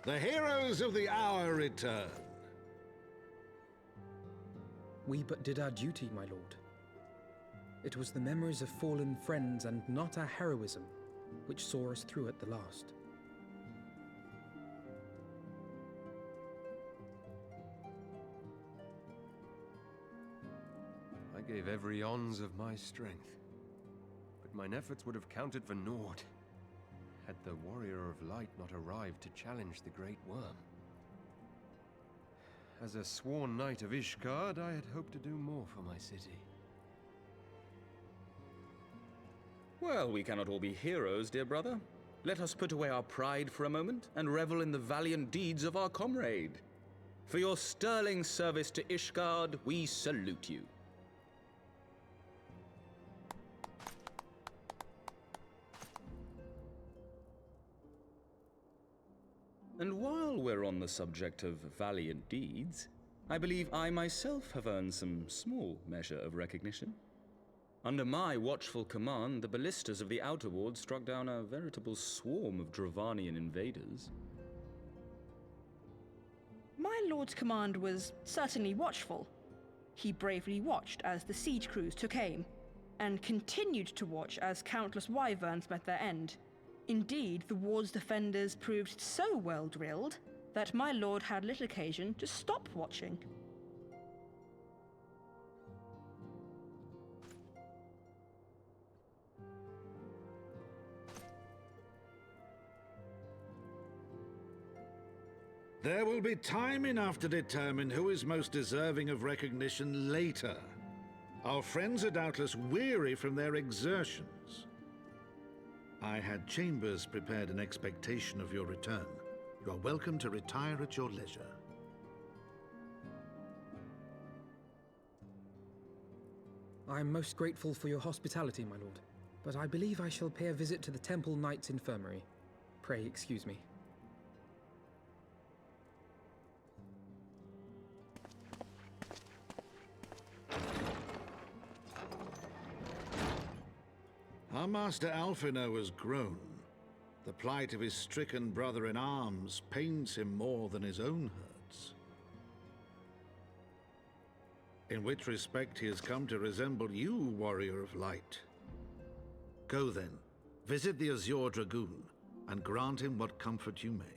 The heroes of the hour return. We but did our duty, my lord. It was the memories of fallen friends and not our heroism which saw us through at the last. I gave every ounce of my strength, but mine efforts would have counted for naught had the Warrior of Light not arrived to challenge the Great Worm. As a sworn knight of Ishgard, I had hoped to do more for my city. Well, we cannot all be heroes, dear brother. Let us put away our pride for a moment and revel in the valiant deeds of our comrade. For your sterling service to Ishgard, we salute you. And while we're on the subject of valiant deeds, I believe I myself have earned some small measure of recognition. Under my watchful command, the ballistas of the Outer Ward struck down a veritable swarm of Dravanian invaders. My lord's command was certainly watchful. He bravely watched as the siege crews took aim, and continued to watch as countless wyverns met their end. Indeed, the ward's defenders proved so well drilled that my lord had little occasion to stop watching. There will be time enough to determine who is most deserving of recognition later. Our friends are doubtless weary from their exertions. I had chambers prepared in expectation of your return. You are welcome to retire at your leisure. I am most grateful for your hospitality, my lord, but I believe I shall pay a visit to the Temple Knight's Infirmary. Pray excuse me. Our master Alphino has grown. The plight of his stricken brother-in-arms pains him more than his own hurts. In which respect he has come to resemble you, Warrior of Light. Go then, visit the Azure Dragoon, and grant him what comfort you may.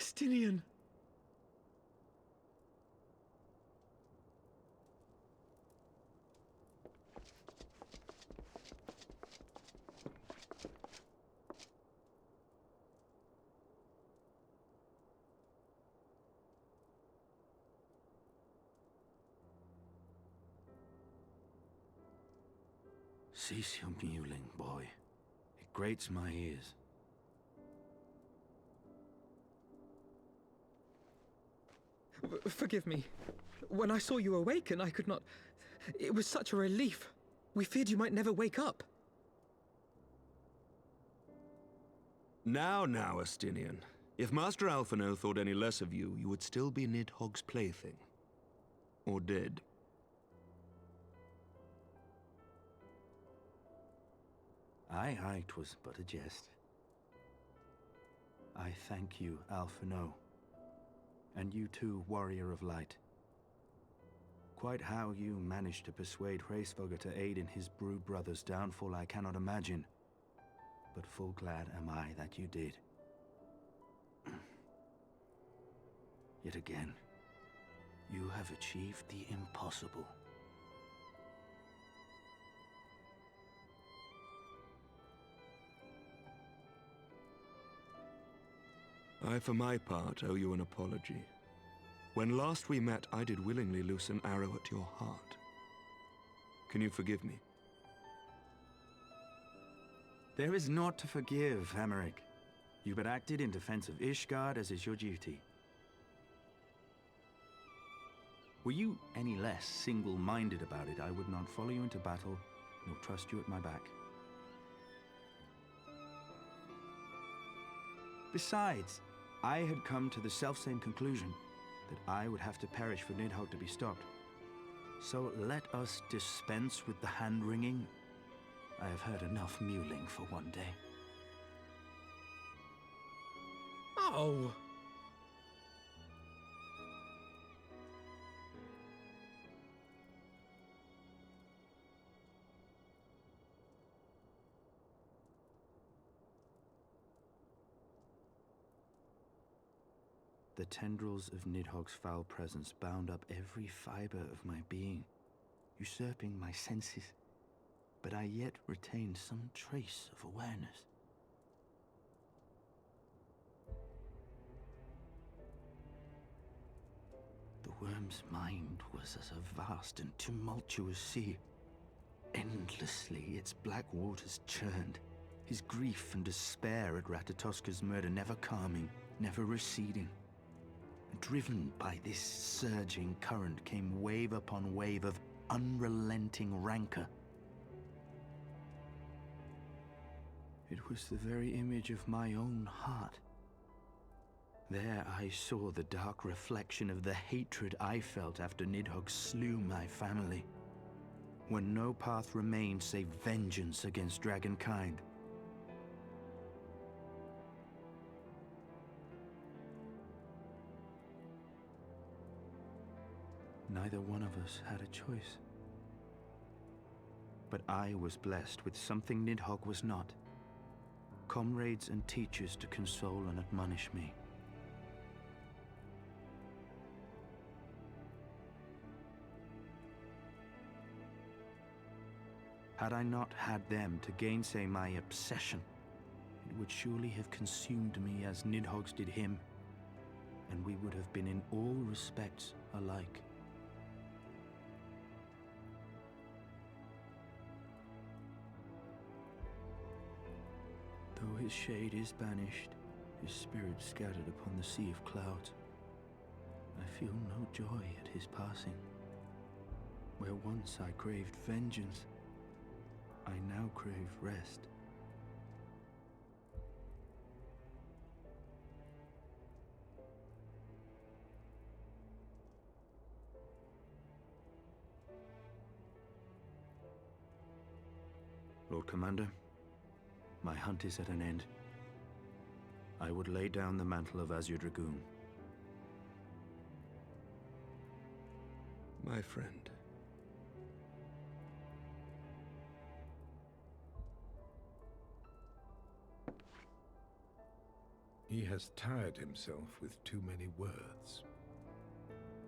Astinian! Cease your mewling, boy. It grates my ears. Forgive me. When I saw you awaken, I could not... It was such a relief. We feared you might never wake up. Now, Astinian. If Master Alphino thought any less of you, you would still be Nidhogg's plaything. Or dead. Aye, 'twas but a jest. I thank you, Alphino. And you too, Warrior of Light. Quite how you managed to persuade Hraesvogr to aid in his brood brother's downfall I cannot imagine. But full glad am I that you did. Yet again, you have achieved the impossible. I, for my part, owe you an apology. When last we met, I did willingly loose an arrow at your heart. Can you forgive me? There is naught to forgive, Hameric. You but acted in defense of Ishgard as is your duty. Were you any less single-minded about it, I would not follow you into battle, nor trust you at my back. Besides, I had come to the selfsame conclusion, that I would have to perish for Nidhogg to be stopped. So let us dispense with the hand-wringing. I have heard enough mewling for one day. Oh! The tendrils of Nidhogg's foul presence bound up every fiber of my being, usurping my senses, but I yet retained some trace of awareness. The worm's mind was as a vast and tumultuous sea. Endlessly its black waters churned, his grief and despair at Ratatoska's murder never calming, never receding. Driven by this surging current came wave upon wave of unrelenting rancor. It was the very image of my own heart. There I saw the dark reflection of the hatred I felt after Nidhogg slew my family, when no path remained save vengeance against dragonkind. Neither one of us had a choice. But I was blessed with something Nidhogg was not. Comrades and teachers to console and admonish me. Had I not had them to gainsay my obsession, it would surely have consumed me as Nidhogg's did him, and we would have been in all respects alike. Though his shade is banished, his spirit scattered upon the sea of clouds, I feel no joy at his passing. Where once I craved vengeance, I now crave rest. Lord Commander, my hunt is at an end. I would lay down the mantle of Azure Dragoon. My friend. He has tired himself with too many words.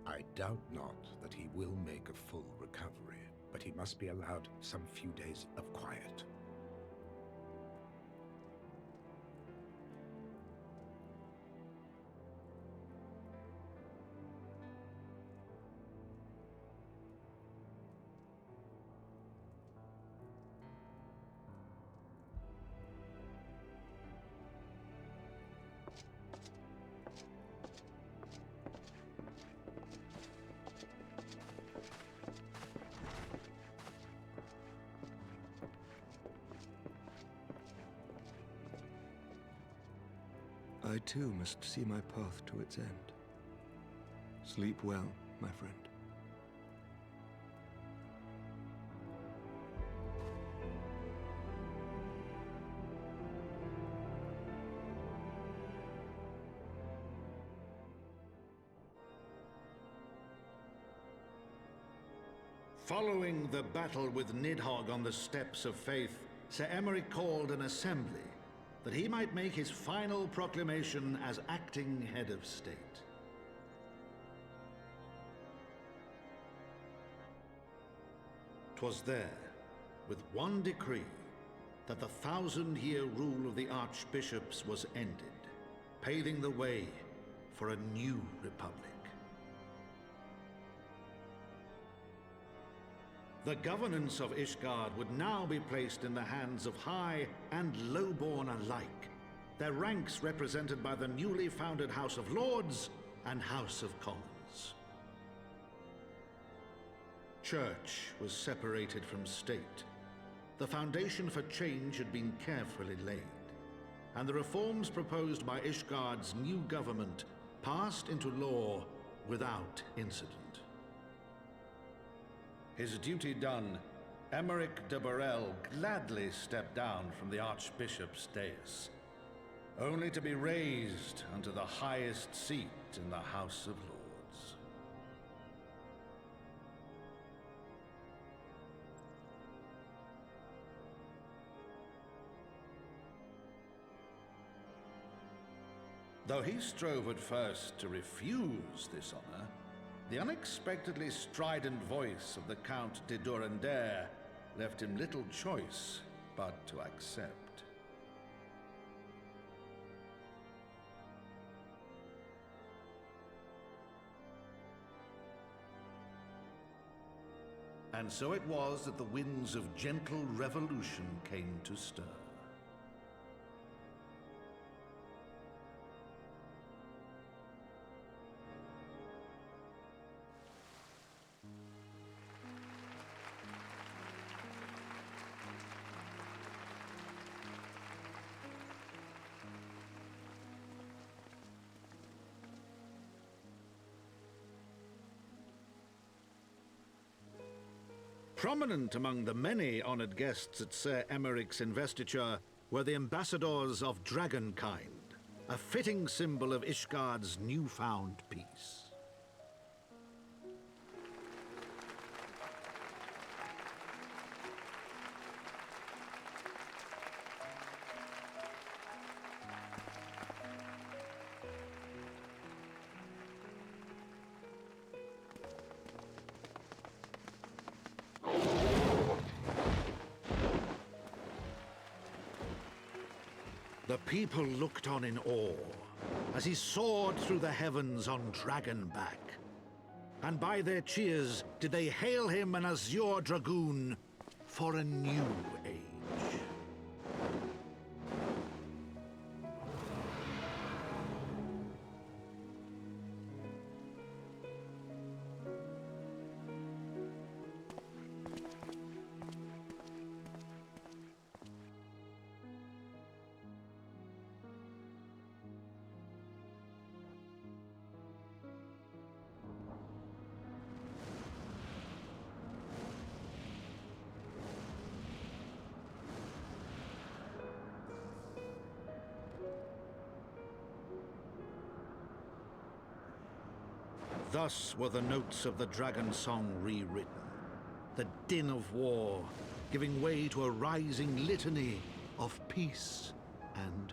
I doubt not that he will make a full recovery, but he must be allowed some few days of quiet. I too must see my path to its end. Sleep well, my friend. Following the battle with Nidhogg on the Steps of Faith, Sir Emeric called an assembly that he might make his final proclamation as acting head of state. 'Twas there, with one decree, that the 1,000-year rule of the archbishops was ended, paving the way for a new republic. The governance of Ishgard would now be placed in the hands of high and lowborn alike, their ranks represented by the newly founded House of Lords and House of Commons. Church was separated from state. The foundation for change had been carefully laid, and the reforms proposed by Ishgard's new government passed into law without incident. His duty done, Emeric de Burrell gladly stepped down from the Archbishop's dais, only to be raised unto the highest seat in the House of Lords. Though he strove at first to refuse this honor, the unexpectedly strident voice of the Count de Durandare left him little choice but to accept. And so it was that the winds of gentle revolution came to stir. Prominent among the many honored guests at Sir Emeric's investiture were the ambassadors of Dragonkind, a fitting symbol of Ishgard's newfound peace. The people looked on in awe as he soared through the heavens on Dragonback. And by their cheers did they hail him an Azure Dragoon for a new age. Thus were the notes of the Dragon Song rewritten, the din of war giving way to a rising litany of peace and